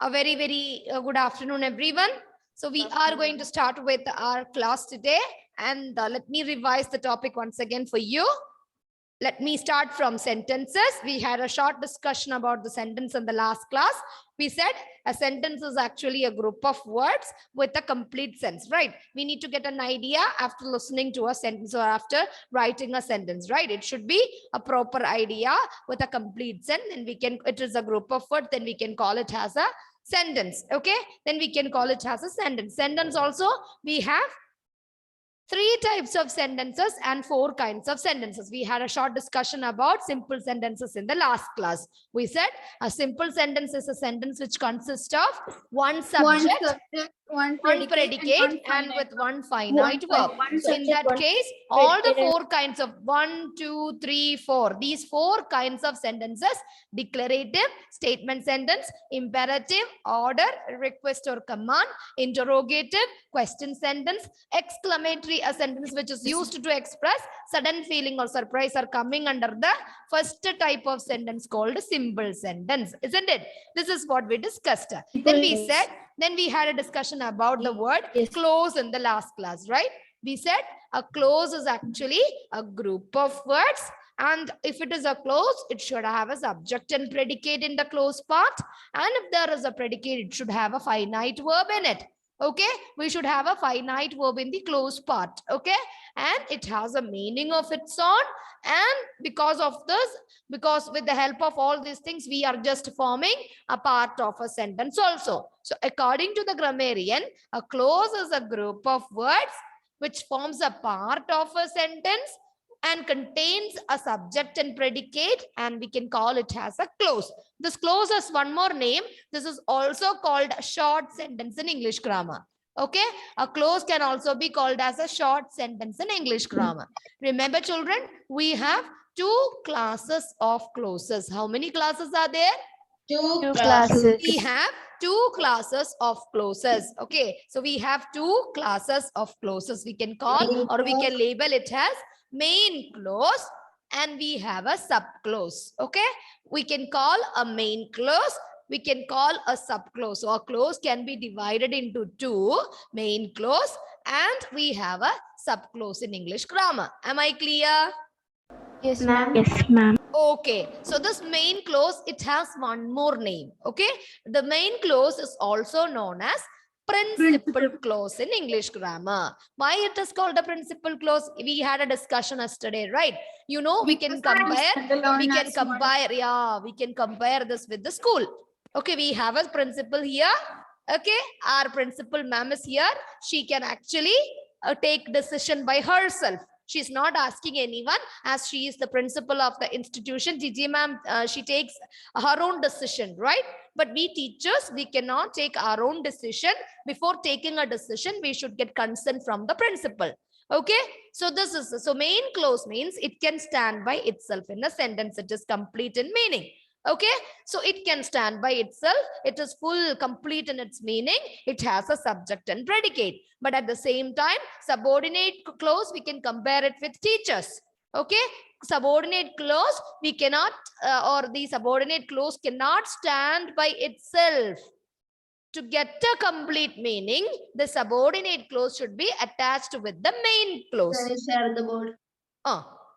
A very good afternoon, everyone. So we are going to start with our class today, and let me revise the topic once again for you. Let me start from sentences. We had a short discussion about the sentence in the last class. We said a sentence is actually a group of words with a complete sense, right? We need to get an idea after listening to a sentence or after writing a sentence, right? It should be a proper idea with a complete sense. Then it is a group of words, then we can call it as a sentence, okay? Then we can call it as a sentence. Sentence also, we have 3 types of sentences and 4 kinds of sentences. We had a short discussion about simple sentences in the last class. We said a simple sentence is a sentence which consists of one subject, one predicate, and with one finite verb. So in that case, all the 4 kinds of 1, 2, 3, 4, these 4 kinds of sentences: declarative, statement sentence, imperative, order, request or command, interrogative, question sentence, exclamatory, a sentence which is used to express sudden feeling or surprise, are coming under the first type of sentence called simple sentence, isn't it? This is what we discussed. Then we had a discussion about the word clause in the last class, right? We said a clause is actually a group of words, and if it is a clause, it should have a subject and predicate in the clause part, and if there is a predicate, it should have a finite verb in it. Okay, we should have a finite verb in the clause part. Okay, and it has a meaning of its own, and because with the help of all these things, we are just forming a part of a sentence also. So according to the grammarian, a clause is a group of words which forms a part of a sentence and contains a subject and predicate, and we can call it as a clause. This clause has one more name. This is also called a short sentence in English grammar. Okay, a clause can also be called as a short sentence in English grammar. Remember, children, we have 2 classes of clauses. How many classes are there? 2 classes. We have 2 classes of clauses. Okay, so we have 2 classes of clauses. We can call or we can label it as main clause, and we have a subclause. Okay, we can call a main clause, we can call a subclause. So a clause can be divided into 2, main clause, and we have a subclause in English grammar. Am I clear? Yes, ma'am. Yes, ma'am. Okay, so this main clause, it has one more name. Okay, the main clause is also known as principal clause in English grammar. Why it is called a principal clause? We had a discussion yesterday, right? You know, we can compare this with the school. Okay, we have a principal here. Okay, our principal ma'am is here. She can actually take decision by herself. She's not asking anyone, as she is the principal of the institution. Gigi ma'am, she takes her own decision, right? But we teachers, we cannot take our own decision. Before taking a decision, we should get consent from the principal. Okay, so main clause means it can stand by itself in a sentence. It is complete in meaning. Okay, so it can stand by itself. It is full, complete in its meaning. It has a subject and predicate. But at the same time, subordinate clause, we can compare it with teachers. Okay, subordinate clause, we cannot, or the subordinate clause cannot stand by itself. To get a complete meaning, the subordinate clause should be attached with the main clause. Share the board.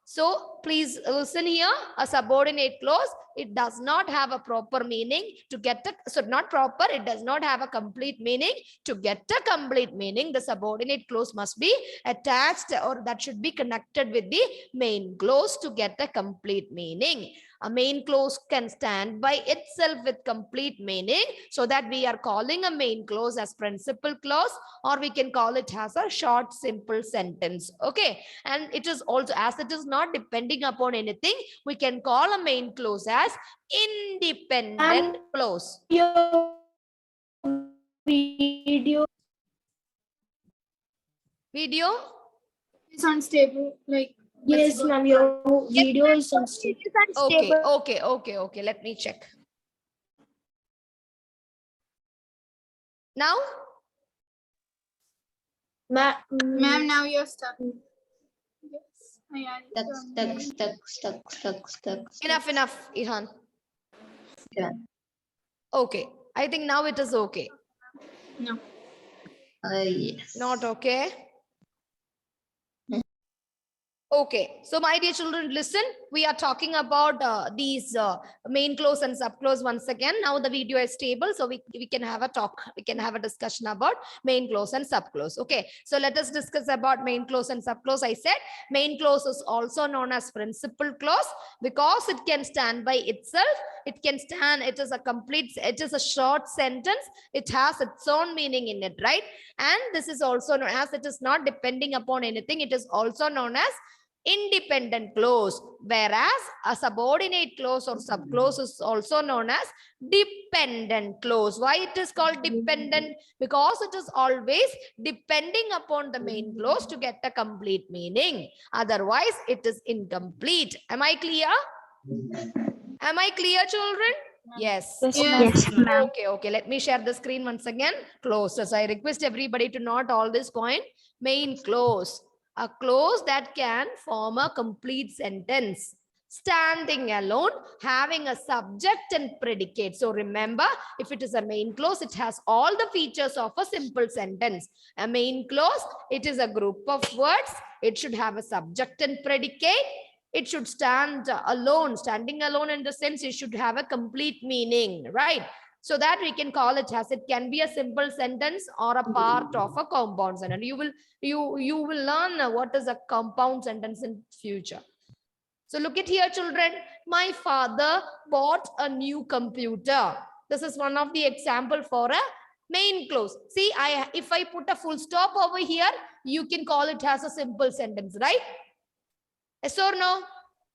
So please listen here. A subordinate clause, it does not have a proper meaning. To get not proper, it does not have a complete meaning. To get a complete meaning, the subordinate clause must be attached, or that should be connected with the main clause to get a complete meaning. A main clause can stand by itself with complete meaning, so that we are calling a main clause as principal clause, or we can call it as a short simple sentence. Okay, and it is also, as it is not depending upon anything, we can call a main clause as independent clause. Video is unstable, like. Yes, ma'am. Your video is unstable. Okay. Let me check. Now? Ma'am, now you're stuck. Yes. Stuck. Enough, Ihan. Yeah. Okay, I think now it is okay. No. Yes. Not okay. Okay, so my dear children, listen, we are talking about these main clause and subclause once again. Now the video is stable, so we can have a talk, we can have a discussion about main clause and subclause. Okay, so let us discuss about main clause and subclause. I said main clause is also known as principal clause because it can stand by itself. It can stand, it is a complete, it is a short sentence. It has its own meaning in it, right? And this is also known as, it is not depending upon anything. It is also known as independent clause, whereas a subordinate clause or subclause is also known as dependent clause. Why it is called dependent? Because it is always depending upon the main clause to get a complete meaning. Otherwise, it is incomplete. Am I clear? Am I clear, children? Yes. Yes, ma'am. Okay. Let me share the screen once again. Clauses. I request everybody to note all this point. Main clause. A clause that can form a complete sentence. Standing alone, having a subject and predicate. So remember, if it is a main clause, it has all the features of a simple sentence. A main clause, it is a group of words. It should have a subject and predicate. It should stand alone. Standing alone in the sense it should have a complete meaning, right? So that we can call it as, it can be a simple sentence or a part of a compound sentence. You will learn what is a compound sentence in future. So look at here, children. My father bought a new computer. This is one of the example for a main clause. See, if I put a full stop over here, you can call it as a simple sentence, right? Yes or no?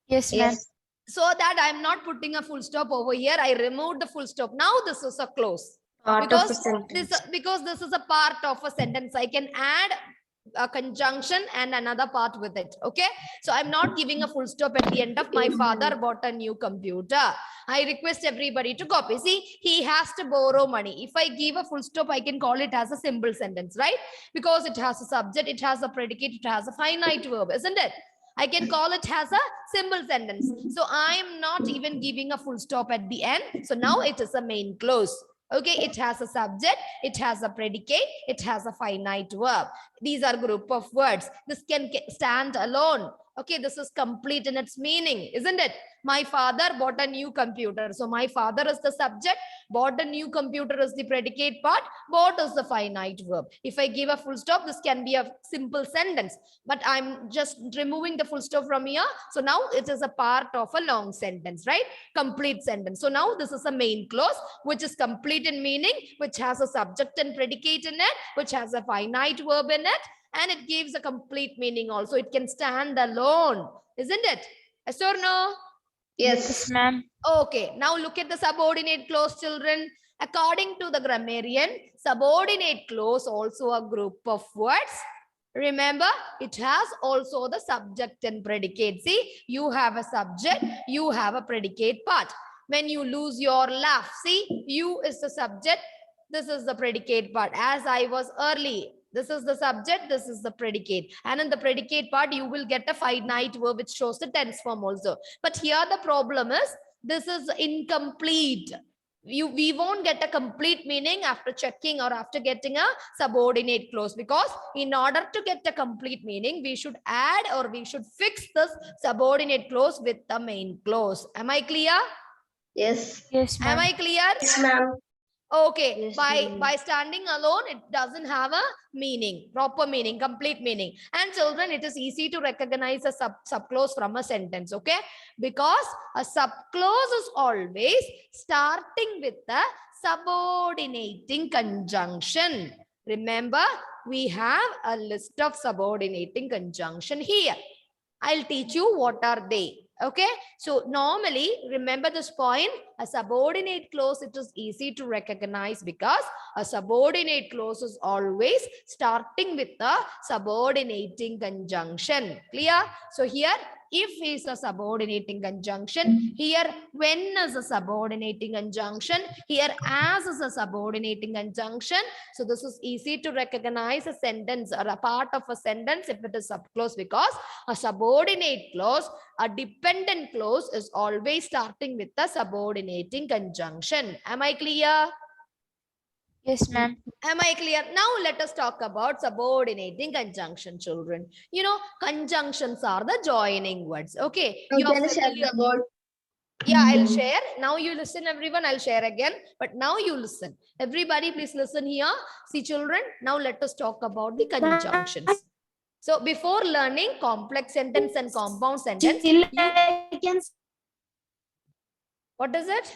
Yes, ma'am. So that I'm not putting a full stop over here, I removed the full stop. Now this is a clause. Part of a sentence. Because this is a part of a sentence, I can add a conjunction and another part with it. Okay, so I'm not giving a full stop at the end of my father bought a new computer. I request everybody to copy. See, he has to borrow money. If I give a full stop, I can call it as a simple sentence, right? Because it has a subject, it has a predicate, it has a finite verb, isn't it? I can call it as a simple sentence. So I'm not even giving a full stop at the end. So now it is a main clause. Okay, it has a subject, it has a predicate, it has a finite verb. These are group of words. This can stand alone. Okay, this is complete in its meaning, isn't it? My father bought a new computer. So my father is the subject, bought a new computer is the predicate part, bought is the finite verb. If I give a full stop, this can be a simple sentence, but I'm just removing the full stop from here. So now it is a part of a long sentence, right? Complete sentence. So now this is a main clause, which is complete in meaning, which has a subject and predicate in it, which has a finite verb in it, and it gives a complete meaning also. It can stand alone, isn't it? Yes or no? Yes, ma'am. Okay, now look at the subordinate clause, children. According to the grammarian, subordinate clause also a group of words. Remember, it has also the subject and predicate. See, you have a subject, you have a predicate part. When you lose your laugh, see, you is the subject, this is the predicate part. As I was early, this is the subject, this is the predicate. And in the predicate part, you will get a finite verb which shows the tense form also. But here the problem is, this is incomplete. We won't get a complete meaning after checking or after getting a subordinate clause, because in order to get a complete meaning, we should add or we should fix this subordinate clause with the main clause. Am I clear? Yes. Yes, Am ma'am. I clear? Yes, ma'am. Okay, Yes, by ma'am. standing alone, it doesn't have a meaning, proper meaning, complete meaning. And children, it is easy to recognize a subclause from a sentence, okay? Because a subclause is always starting with the subordinating conjunction. Remember, we have a list of subordinating conjunction here. I'll teach you what are they. Okay, so normally remember this point, a subordinate clause, it is easy to recognize because a subordinate clause is always starting with the subordinating conjunction. Clear? So here, if is a subordinating conjunction, here when is a subordinating conjunction, here as is a subordinating conjunction. So this is easy to recognize a sentence or a part of a sentence if it is subclause, because a subordinate clause, a dependent clause is always starting with the subordinating conjunction. Am I clear? Yes, ma'am. Am I clear? Now let us talk about subordinating conjunction, children. You know, conjunctions are the joining words. Okay. You are Can I share familiar. about? Yeah, I'll share. Now you listen, everyone. I'll share again. But now you listen. Everybody, please listen here. See, children, now let us talk about the conjunctions. So before learning complex sentence and compound sentence, what is it?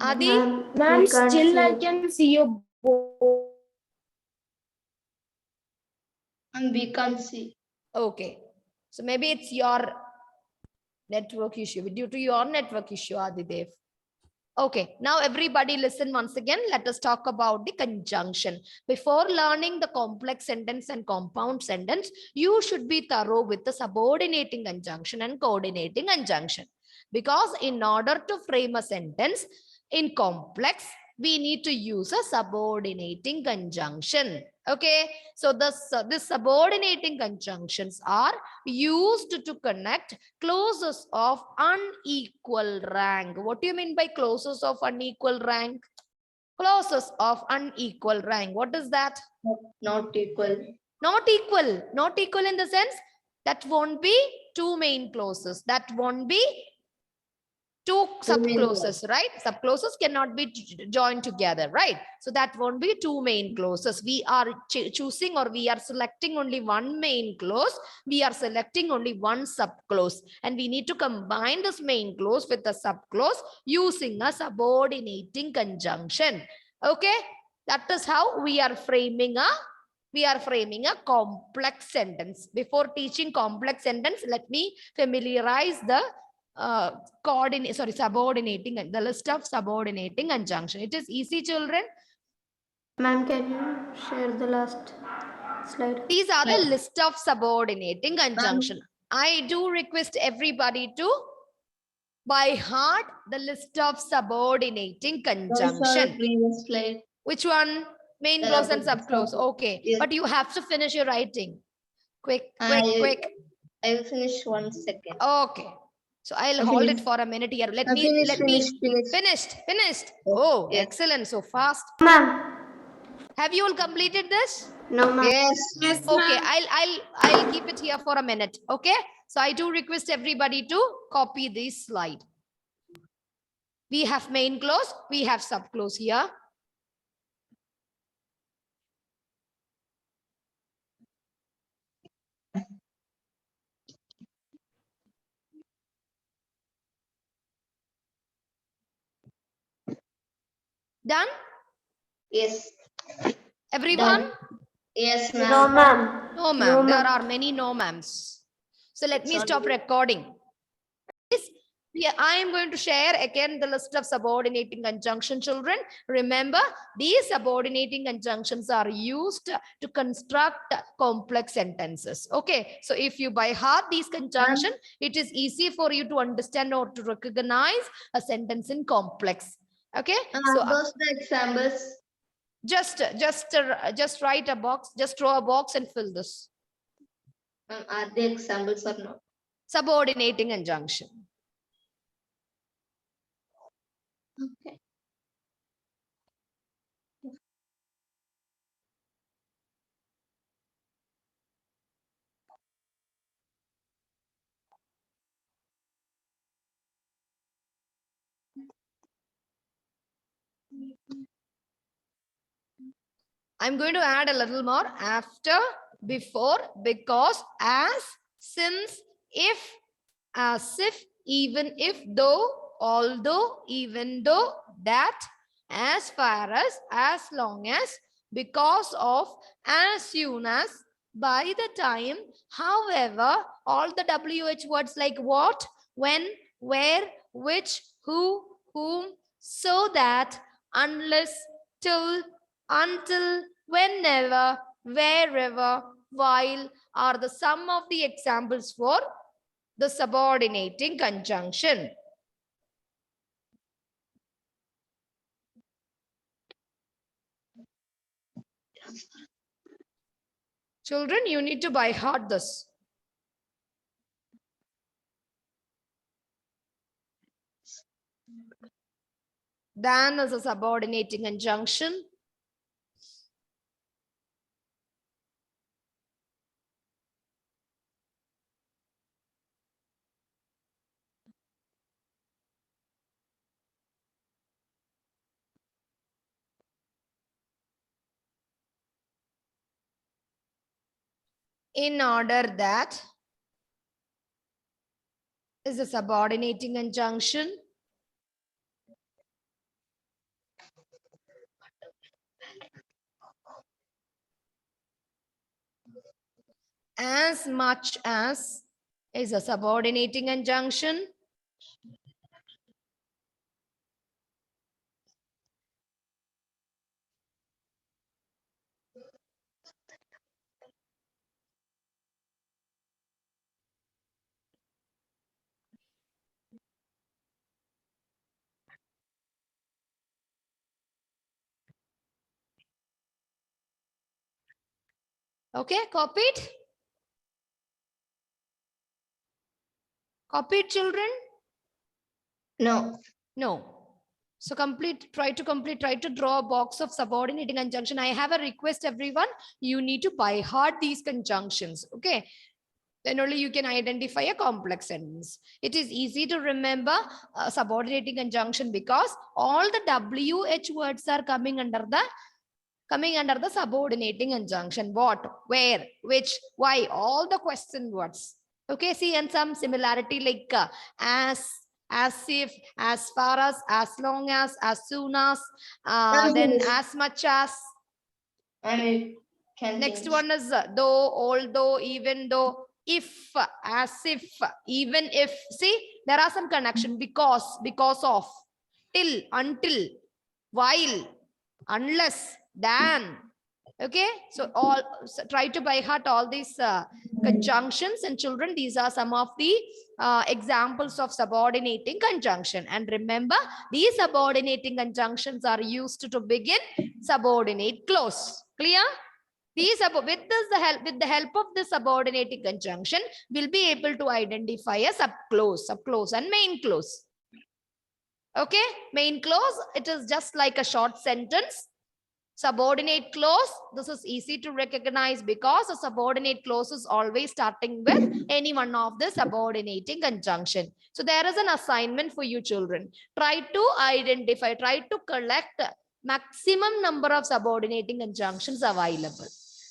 Adi? Ma'am, still I can see your board. And we can't see. Okay. So maybe it's your network issue. Due to your network issue, Adidev. Okay, now everybody listen once again. Let us talk about the conjunction. Before learning the complex sentence and compound sentence, you should be thorough with the subordinating conjunction and coordinating conjunction. Because in order to frame a sentence in complex, we need to use a subordinating conjunction. Okay, so this subordinating conjunctions are used to connect clauses of unequal rank. What do you mean by clauses of unequal rank? Clauses of unequal rank. What is that? Not equal. Not equal. Not equal in the sense that won't be two main clauses. That won't be two subclauses, right? Subclauses cannot be joined together, right? So that won't be two main clauses. We are choosing, or we are selecting only one main clause. We are selecting only one subclause, and we need to combine this main clause with the subclause using a subordinating conjunction. Okay, that is how we are framing a complex sentence. Before teaching complex sentence, let me familiarize the subordinating and the list of subordinating conjunction. It is easy, children. Ma'am, can you share the last slide? These are the list of subordinating conjunction. I do request everybody to by heart the list of subordinating conjunction. Previous slide. Which one? Main clause and subclause. Okay, yes. But you have to finish your writing. Quick. I will finish 1 second. Okay. So I'll hold it for a minute here. Let me finished. Oh, yes. Excellent. So fast. Ma'am. Have you all completed this? No, ma'am. Yes, Okay, ma'am. I'll keep it here for a minute. Okay. So I do request everybody to copy this slide. We have main clause, we have subclause here. Done? Yes. Everyone? Done. Yes, ma'am. No, ma'am. No, ma'am. There are many no, ma'ams. So let me stop recording. I am going to share again the list of subordinating conjunction, children. Remember, these subordinating conjunctions are used to construct complex sentences. Okay, so if you by heart these conjunction, it is easy for you to understand or to recognize a sentence in complex. Okay, so those the examples. Just write a box, just draw a box and fill this. Are they examples or not? Subordinating conjunction. Okay. I'm going to add a little more after, before, because, as, since, if, as if, even if, though, although, even though, that, as far as long as, because of, as soon as, by the time, however, all the WH words like what, when, where, which, who, whom, so that, unless, till, until, whenever, wherever, while are the sum of the examples for the subordinating conjunction. Children, you need to by heart this. Than is a subordinating conjunction. In order that is a subordinating conjunction. As much as is a subordinating conjunction. Okay, copied? Copied, children? No. No. So try to draw a box of subordinating conjunction. I have a request, everyone. You need to by heart these conjunctions. Okay. Then only you can identify a complex sentence. It is easy to remember a subordinating conjunction because all the WH words are coming under the subordinating conjunction. What, where, which, why, all the question words. Okay, see, and some similarity like as if, as far as long as soon as, then as much as. And it can Next change. one is though, although, even though, if, as if, even if. See, there are some connection. Because of, till, until, while, unless, than. Okay, so try to by heart all these conjunctions. And children, these are some of the examples of subordinating conjunction. And remember, these subordinating conjunctions are used to begin subordinate clause. Clear? These with the help of the subordinating conjunction, we'll be able to identify a subclause and main clause. Okay, main clause, it is just like a short sentence. Subordinate clause, this is easy to recognize because a subordinate clause is always starting with any one of the subordinating conjunction. So there is an assignment for you children. Try to collect maximum number of subordinating conjunctions available.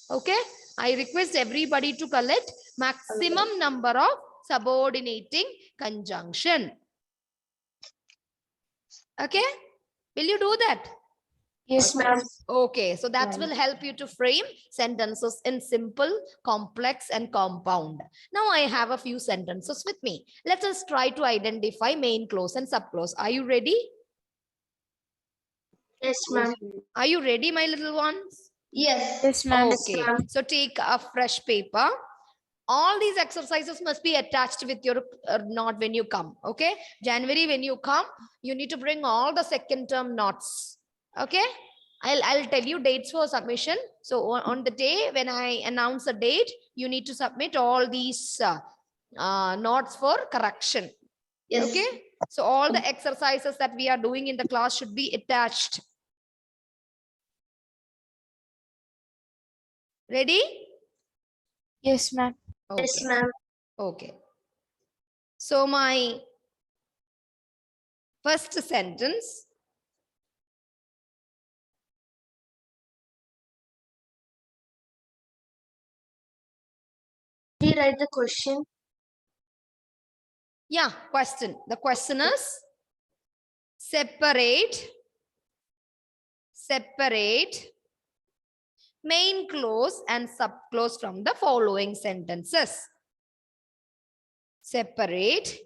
Okay, I request everybody to collect maximum number of subordinating conjunction. Okay, will you do that? Yes, ma'am. Okay, so that Right. will help you to frame sentences in simple, complex, and compound. Now I have a few sentences with me. Let us try to identify main clause and subclause. Are you ready? Yes, ma'am. Are you ready, my little ones? Yes. Yes, ma'am. Okay, so take a fresh paper. All these exercises must be attached with your note when you come. Okay, January when you come, you need to bring all the second term notes. Okay, I'll tell you dates for submission. So on the day when I announce a date, you need to submit all these notes for correction. Yes. Okay, so all the exercises that we are doing in the class should be attached. Ready? Yes, ma'am. Okay. Yes, ma'am. Okay. So my first sentence. Did you write the question? Yeah, question. The question is separate main clause and subclause from the following sentences. Separate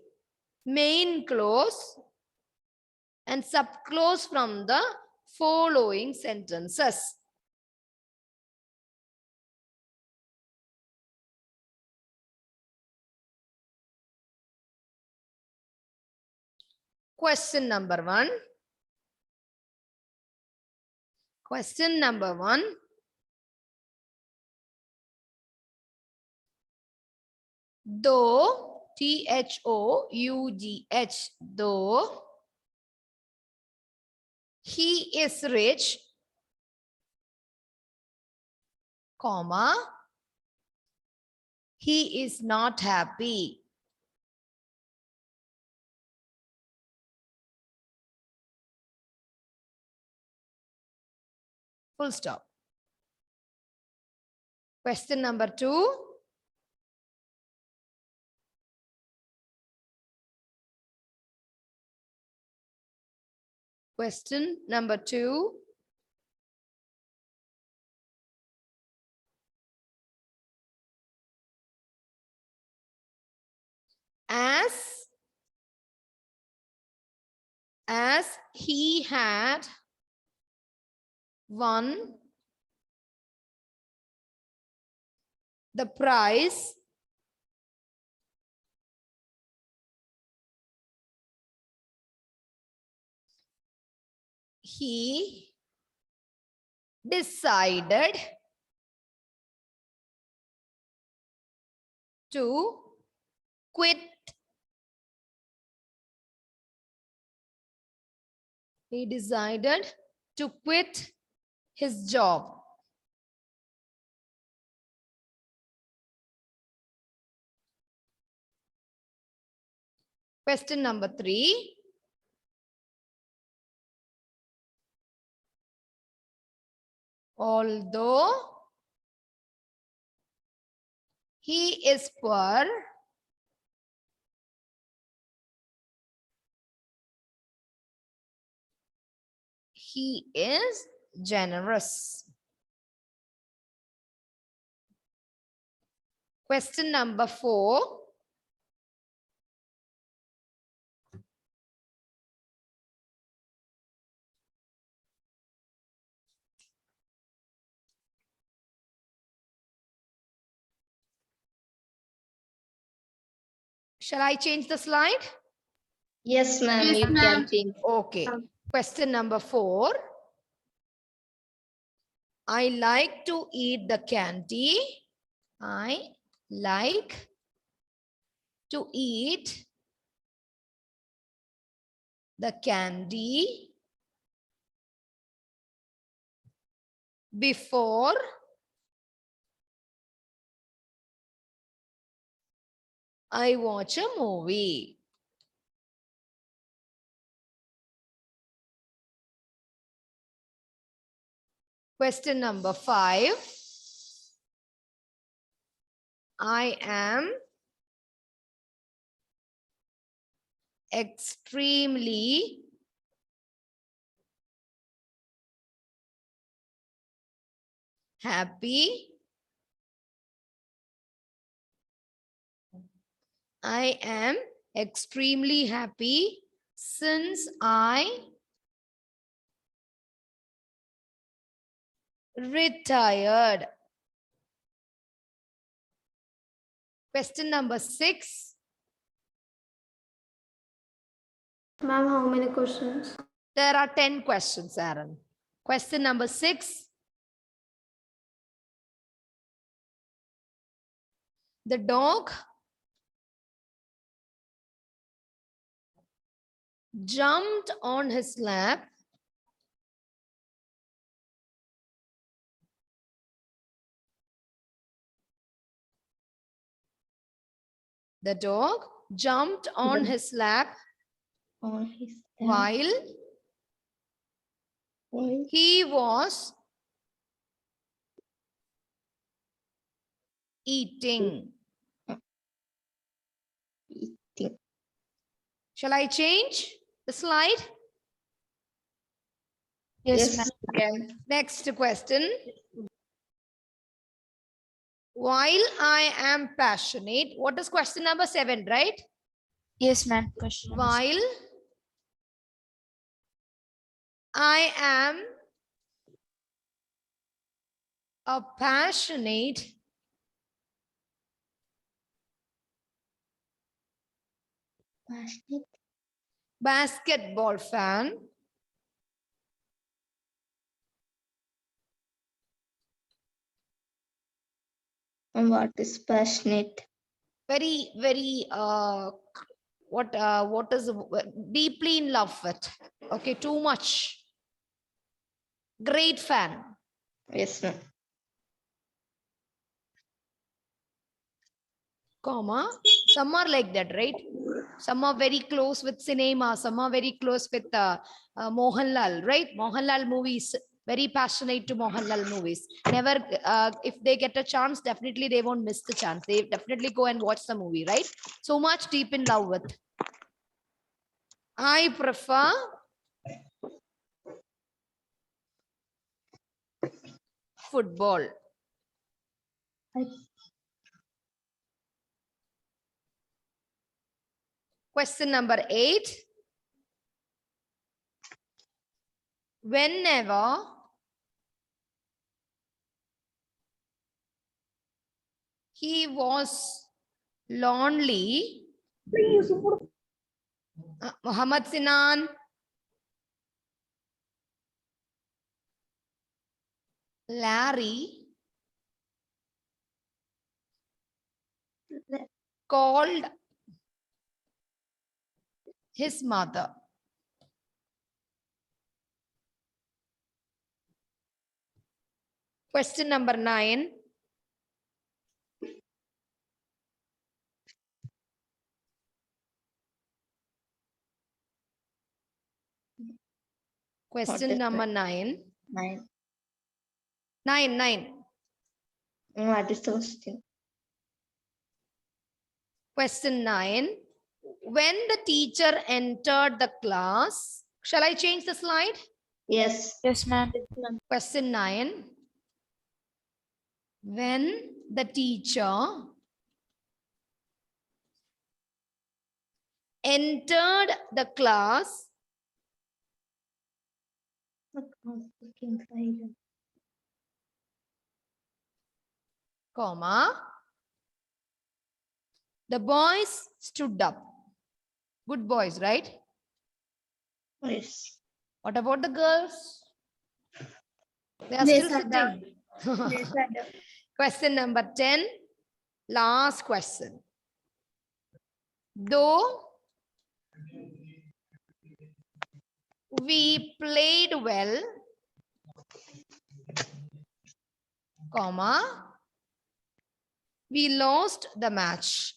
main clause and subclause from the following sentences. Question number one. Question number one. Though, THOUGH, though he is rich, comma, he is not happy. Full stop. Question number 2. Question number 2. As he had won the prize, he decided to quit. He decided to quit his job. Question number 3. Although he is poor, he is generous. Question number 4. Shall I change the slide? Yes, ma'am. Yes, You ma'am. can change. Okay. Question number 4. I like to eat the candy. I like to eat the candy before I watch a movie. Question number 5. I am extremely happy. I am extremely happy since I retired. Question number 6. Ma'am, how many questions? There are 10 questions, Aaron. Question number 6. The dog jumped on his lap . The dog jumped on his lap On his while he was eating. eating. Shall I change the slide? Yes, ma'am. You can. Next question. While I am passionate, what is question number 7, right? Yes, ma'am. Question number six. While I am a passionate Passionate. basketball fan, And what is passionate? very what is deeply in love with, okay, too much. Great fan. Yes, ma'am. Comma. Some are like that, right? Some are very close with cinema. Some are very close with Mohanlal, right? Mohanlal movies. Very passionate to Mohanlal movies. Never, if they get a chance, definitely they won't miss the chance. They definitely go and watch the movie, right? So much deep in love with. I prefer football. Question number 8. Whenever he was lonely, Muhammad Sinan, Larry called his mother. Question number 9. Question is number that? 9. 9. 9. What is the question? Question 9. When the teacher entered the class, shall I change the slide? Yes. Yes, ma'am. Question 9. When the teacher entered the class, comma, the boys stood up. Good boys, right? Yes. What about the girls? They are They still sat down. sitting. Question number 10. Last question. Though we played well, comma, we lost the match.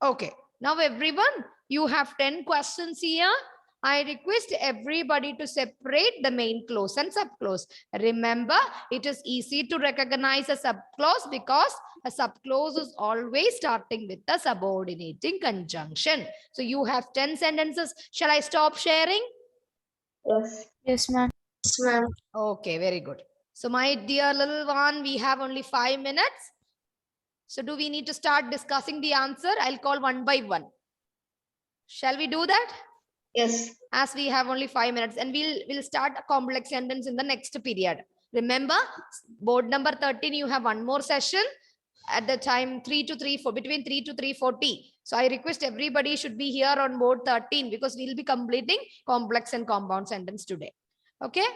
Okay, now everyone, you have 10 questions here. I request everybody to separate the main clause and subclause. Remember, it is easy to recognize a subclause because a subclause is always starting with a subordinating conjunction. So you have 10 sentences. Shall I stop sharing? Yes. Yes, ma'am. Yes, ma'am. Okay, very good. So my dear little one, we have only 5 minutes. So do we need to start discussing the answer? I'll call one by one. Shall we do that? Yes. As we have only 5 minutes, and we'll start a complex sentence in the next period. Remember, board number 13, you have one more session at the time 3 to 3, between 3 to 3:40. So I request everybody should be here on board 13 because we'll be completing complex and compound sentence today. Okay.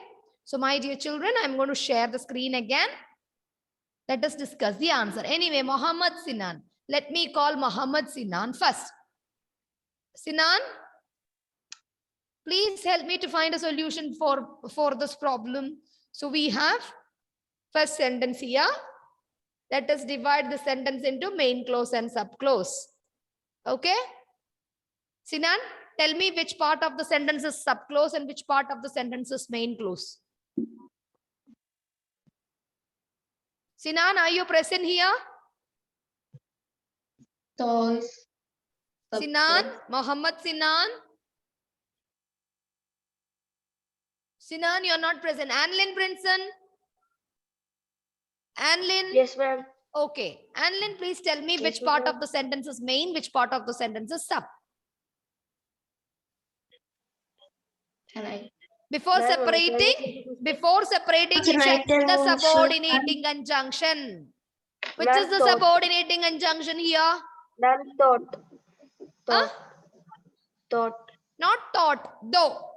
So my dear children, I'm going to share the screen again. Let us discuss the answer. Anyway, Muhammad Sinan. Let me call Muhammad Sinan first. Sinan, please help me to find a solution for this problem. So we have first sentence here. Let us divide the sentence into main clause and subclause. Okay? Sinan, tell me which part of the sentence is subclause and which part of the sentence is main clause. Sinan, are you present here? Toys. Sinan, Muhammad Sinan. Sinan, you're not present. Anlin Brinson. Anlin. Yes, ma'am. Okay. Anlin, please tell me Yes, which part ma'am. of the sentence is main, which part of the sentence is sub. Can I? Before Ma'am, separating, Can I check tell the also? subordinating conjunction. Which Ma'am, is the thought. subordinating conjunction here? Ma'am, thought. Huh? Thought. Not thought, though.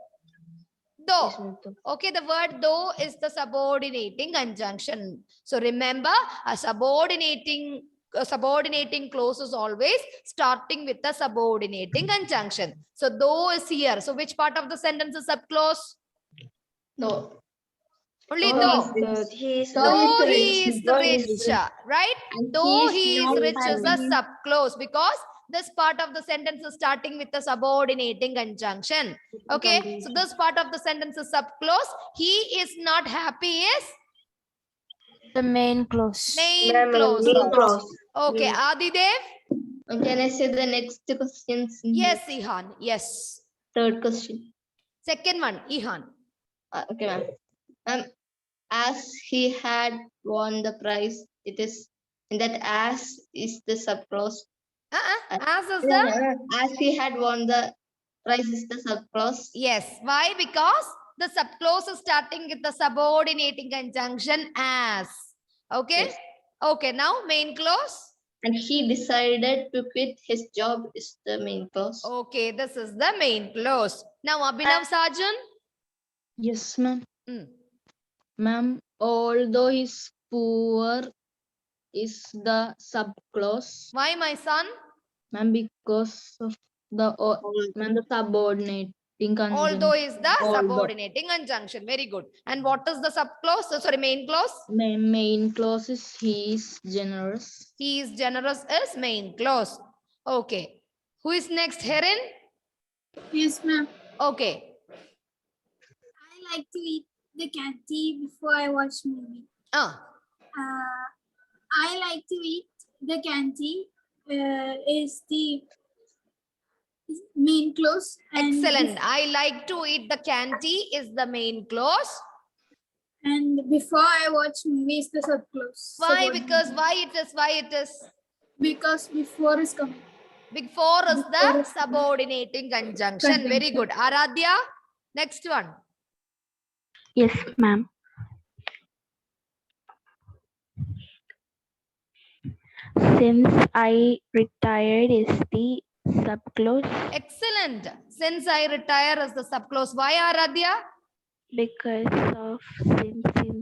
Though. Yes, ma'am, thought. Okay, the word though is the subordinating conjunction. So remember, a subordinating subordinating clause is always starting with the subordinating conjunction. So though is here. So which part of the sentence is subclause? No. Only Though though. he is Though rich. he is rich, right? And Though he he is is not rich is a happy. subclause because this part of the sentence is starting with the subordinating conjunction. Okay, so this part of the sentence is subclause. He is not happy is The main clause. main clause. Main clause. Okay, Main. Adidev? Can I say the next question? Yes, Ihan. Yes. Third question. Second one, Ihan. Okay, ma'am. As he had won the prize, it is in that as is the subclause. As is the? As he had won the prize is the subclause. Yes. Why? Because the subclause is starting with the subordinating conjunction as. Okay. Yes. Okay. Now main clause. And he decided to quit his job is the main clause. Okay. This is the main clause. Now Abhinav Sajan. Yes, ma'am. Hmm. Ma'am, although he's poor is the subclause. Why, my son? Ma'am, because of the ma'am, the subordinating conjunction. Although is the Although. subordinating conjunction. Very good. And what is the subclause? Sorry, main clause. Main clause is he is generous. He is generous is main clause. Okay. Who is next? Herin? Yes, ma'am. Okay. I like to eat the candy before I watch movie. I like to eat the candy is the main clause. Excellent. I like to eat the candy is the main clause. And before I watch movie is the subclause. Why? Subordinate. Because why it is? Because before is coming. Before is Before the is- subordinating conjunction. Very good. Aradhya, next one. Yes, ma'am. Since I retired is the subclause Excellent. Since I retire is the subclause. Why, Aradhya? because of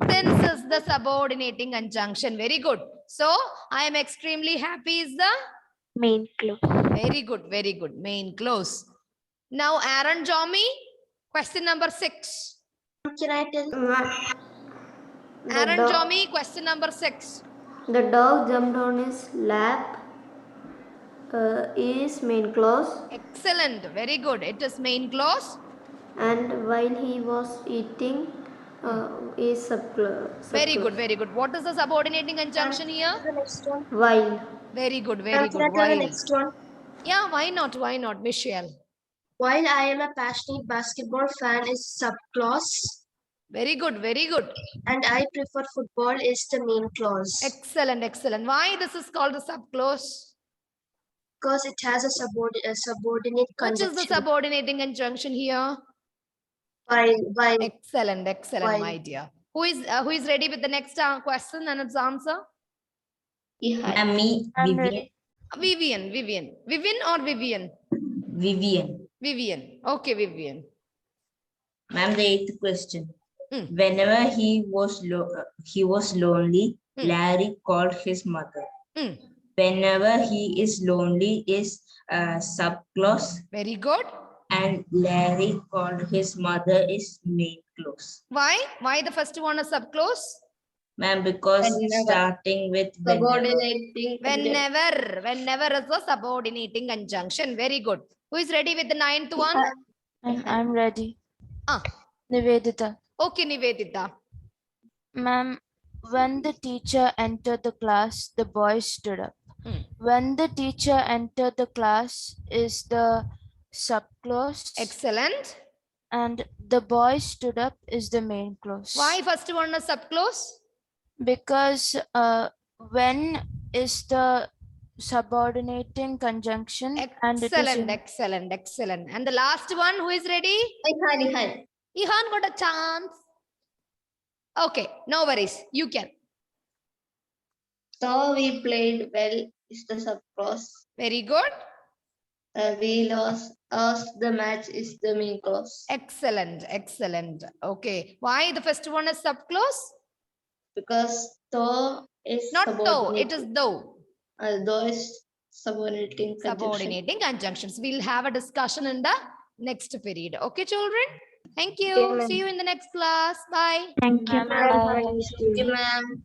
Since is the subordinating conjunction. Very good. So I am extremely happy is the main clause. very good. Very good. Main clause. Now Aaron Jomi, question number 6. Can I tell? Aaron Jomi, question number 6. The dog jumped on his lap is main clause, Excellent. Very good. It is main clause. and while he was eating is subclause. Very good. Very good. What is the subordinating conjunction here? The next one. While. Very good. Very Can I good. tell the While. next one? Yeah, why not? Why not, Michelle? While I am a passionate basketball fan is subclause, Very good. Very good. and I prefer football is the main clause. Excellent. Excellent. Why this is called the subclause? Because it has a subordinate Which is the conjunction. subordinating conjunction here? While Excellent. Excellent, While. my dear. Who is ready with the next question and its answer? yeah. Me, Vivian. Vivian. Vivian. Vivian or Vivian? Vivian. Vivian. Okay, Vivian. Ma'am, the eighth question. Hmm. Whenever he was lonely, Hmm. Larry called his mother. Hmm. Whenever he is lonely is subclause, Very good. and Larry called his mother is main clause. Why? Why the first one is subclose? Ma'am, because Whenever. starting with whenever. Subordinating. Whenever is a subordinating conjunction. Very good. Who is ready with the ninth one? I'm ready. Ah. Nivedita. Okay, Nivedita. Ma'am, when the teacher entered the class, the boys stood up. Hmm. When the teacher entered the class is the subclause, Excellent. and the boys stood up is the main clause. Why first one is subclose? Because when is the subordinating conjunction, and it is Excellent, in- excellent. And the last one, who is ready? Ihan. Ihan got a chance. Okay, no worries. You can. So we played well is the subclause. Very good. We lost the match is the main clause. Excellent. Okay. Why the first one is subclose? Because though is Not though, it subordinate. is though. those subordinating conjunction. Subordinating conjunctions. We'll have a discussion in the next period. Okay, children? Thank you. Okay, ma'am. See you in the next class. Bye. Thank you, Ma'am, ma'am. Thank you, ma'am.